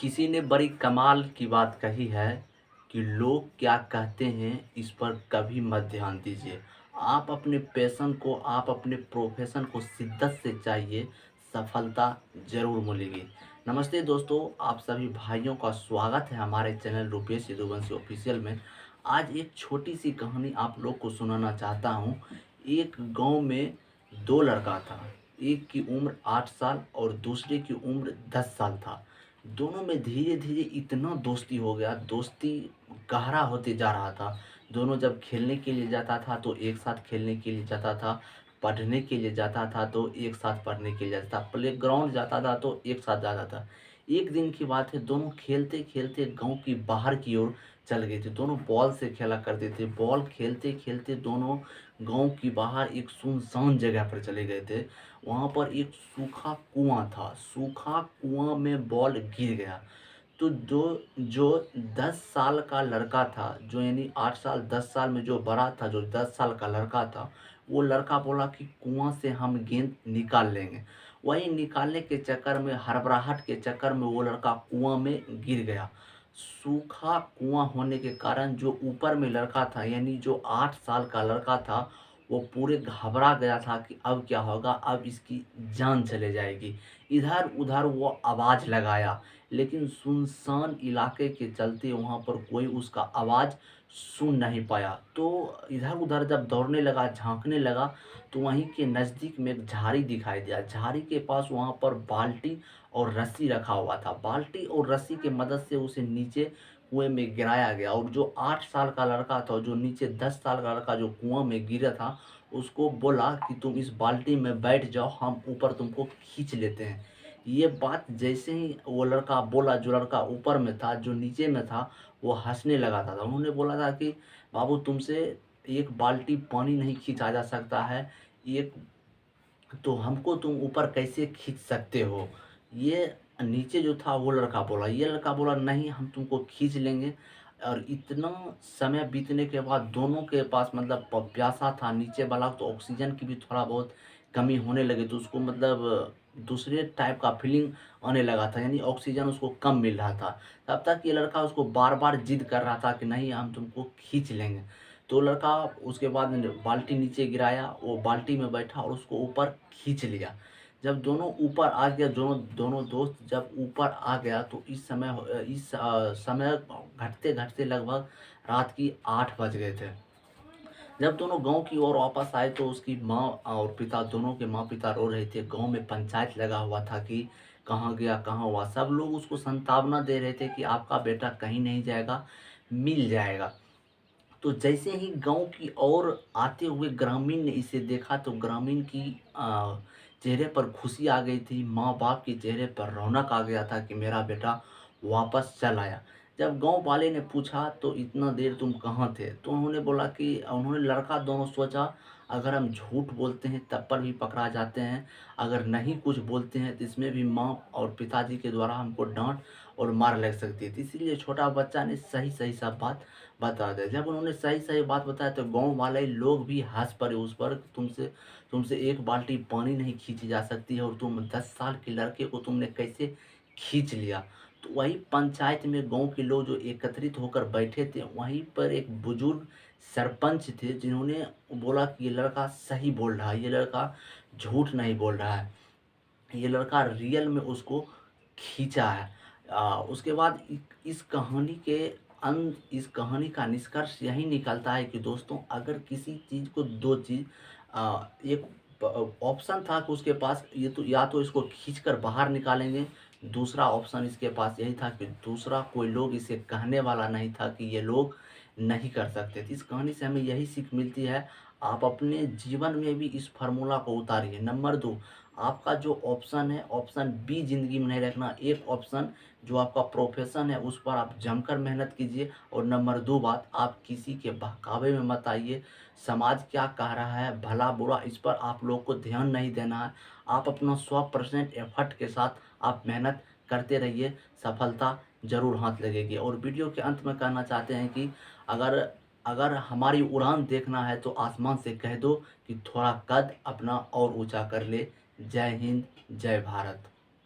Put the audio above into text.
किसी ने बड़ी कमाल की बात कही है कि लोग क्या कहते हैं इस पर कभी मत ध्यान दीजिए। आप अपने पैशन को, आप अपने प्रोफेशन को शिद्दत से चाहिए, सफलता ज़रूर मिलेगी। नमस्ते दोस्तों, आप सभी भाइयों का स्वागत है हमारे चैनल रूपेश यदुवंशी ऑफिशियल में। आज एक छोटी सी कहानी आप लोग को सुनाना चाहता हूँ। एक गांव में दो लड़का था। एक की उम्र 8 साल और दूसरे की उम्र 10 साल था। दोनों में धीरे धीरे इतना दोस्ती हो गया, दोस्ती गहरा होते जा रहा था। दोनों जब खेलने के लिए जाता था तो एक साथ खेलने के लिए जाता था, पढ़ने के लिए जाता था तो एक साथ पढ़ने के लिए जाता था, प्लेग्राउंड जाता था तो एक साथ जाता था। एक दिन की बात है, दोनों खेलते खेलते गांव की बाहर की ओर चल गए थे। दोनों बॉल से खेला करते थे। बॉल खेलते खेलते दोनों गांव की बाहर एक सुनसान जगह पर चले गए थे। वहाँ पर एक सूखा कुआं था। सूखा कुआं में बॉल गिर गया। तो जो जो 10 साल का लड़का था, जो यानी 8 साल 10 साल में जो बड़ा था, जो 10 साल का लड़का था, वो लड़का बोला कि कुआं से हम गेंद निकाल लेंगे। वही निकालने के चक्कर में, हड़बड़ाहट के चक्कर में वो लड़का कुआं में गिर गया। सूखा कुआं होने के कारण जो ऊपर में लड़का था, यानी जो 8 साल का लड़का था, वो पूरे घबरा गया था कि अब क्या होगा, अब इसकी जान चले जाएगी। इधर उधर वो आवाज़ लगाया, लेकिन सुनसान इलाके के चलते वहाँ पर कोई उसका आवाज़ सुन नहीं पाया। तो इधर उधर जब दौड़ने लगा, झांकने लगा, तो वहीं के नज़दीक में एक झाड़ी दिखाई दिया। झाड़ी के पास वहाँ पर बाल्टी और रस्सी रखा हुआ था। बाल्टी और रस्सी की मदद से उसे नीचे कुएं में गिराया गया, और जो 8 साल का लड़का था, जो नीचे 10 साल का लड़का जो कुआं में गिरा था, उसको बोला कि तुम इस बाल्टी में बैठ जाओ, हम ऊपर तुमको खींच लेते हैं। ये बात जैसे ही वो लड़का बोला, जो लड़का ऊपर में था, जो नीचे में था, वो हंसने लगा था। उन्होंने बोला था कि बाबू, तुमसे एक बाल्टी पानी नहीं खींचा जा सकता है, एक तो हमको तुम ऊपर कैसे खींच सकते हो? ये नीचे जो था वो लड़का बोला। ये लड़का बोला, नहीं, हम तुमको खींच लेंगे। और इतना समय बीतने के बाद दोनों के पास मतलब प्यासा था। नीचे वाला तो ऑक्सीजन की भी थोड़ा बहुत कमी होने लगी, तो उसको मतलब दूसरे टाइप का फीलिंग आने लगा था, यानी ऑक्सीजन उसको कम मिल रहा था। तब तक ये लड़का उसको बार बार जिद कर रहा था कि नहीं, हम तुमको खींच लेंगे। तो लड़का उसके बाद बाल्टी नीचे गिराया, वो बाल्टी में बैठा और उसको ऊपर खींच लिया। जब दोनों ऊपर आ गया, दोनों दोनों दोस्त जब ऊपर आ गया, तो इस समय घटते घटते लगभग रात की 8 बज गए थे। जब दोनों गांव की ओर वापस आए तो उसकी माँ और पिता, दोनों के माँ पिता रो रहे थे। गांव में पंचायत लगा हुआ था कि कहाँ गया, कहाँ हुआ। सब लोग उसको सांत्वना दे रहे थे कि आपका बेटा कहीं नहीं जाएगा, मिल जाएगा। तो जैसे ही गांव की ओर आते हुए ग्रामीण ने इसे देखा, तो ग्रामीण की चेहरे पर खुशी आ गई थी। माँ बाप के चेहरे पर रौनक आ गया था कि मेरा बेटा वापस चल आया। जब गांव वाले ने पूछा तो इतना देर तुम कहाँ थे, तो उन्होंने बोला कि उन्होंने लड़का दोनों सोचा, अगर हम झूठ बोलते हैं तब पर भी पकड़ा जाते हैं, अगर नहीं कुछ बोलते हैं तो इसमें भी माँ और पिताजी के द्वारा हमको डांट और मार लग सकती है। तो इसीलिए छोटा बच्चा ने सही सही सब बात बता दिया। जब उन्होंने सही सही बात बताया तो गांव वाले लोग भी हंस पड़े उस पर। तुमसे तुमसे एक बाल्टी पानी नहीं खींची जा सकती है, और तुम 10 साल के लड़के को तुमने कैसे खींच लिया? तो वही पंचायत में गांव के लोग जो एकत्रित होकर बैठे थे, वहीं पर एक बुजुर्ग सरपंच थे, जिन्होंने बोला कि ये लड़का सही बोल रहा है, ये लड़का झूठ नहीं बोल रहा है, ये लड़का रियल में उसको खींचा है। उसके बाद इस कहानी के अंत, इस कहानी का निष्कर्ष यही निकलता है कि दोस्तों, अगर किसी चीज़ को दो चीज़, एक ऑप्शन था कि उसके पास, ये तो या तो इसको खींचकर बाहर निकालेंगे, दूसरा ऑप्शन इसके पास यही था कि दूसरा कोई लोग इसे कहने वाला नहीं था कि ये लोग नहीं कर सकते। तो इस कहानी से हमें यही सीख मिलती है, आप अपने जीवन में भी इस फार्मूला को उतारिए। नंबर 2, आपका जो ऑप्शन है, ऑप्शन बी ज़िंदगी में नहीं रखना। एक ऑप्शन जो आपका प्रोफेशन है, उस पर आप जमकर मेहनत कीजिए। और नंबर 2 बात, आप किसी के बहकावे में मत आइए। समाज क्या कह रहा है, भला बुरा, इस पर आप लोग को ध्यान नहीं देना है। आप अपना 100% एफर्ट के साथ आप मेहनत करते रहिए, सफलता ज़रूर हाथ लगेगी। और वीडियो के अंत में कहना चाहते हैं कि अगर अगर हमारी उड़ान देखना है तो आसमान से कह दो कि थोड़ा कद अपना और ऊंचा कर ले। जय हिंद, जय भारत।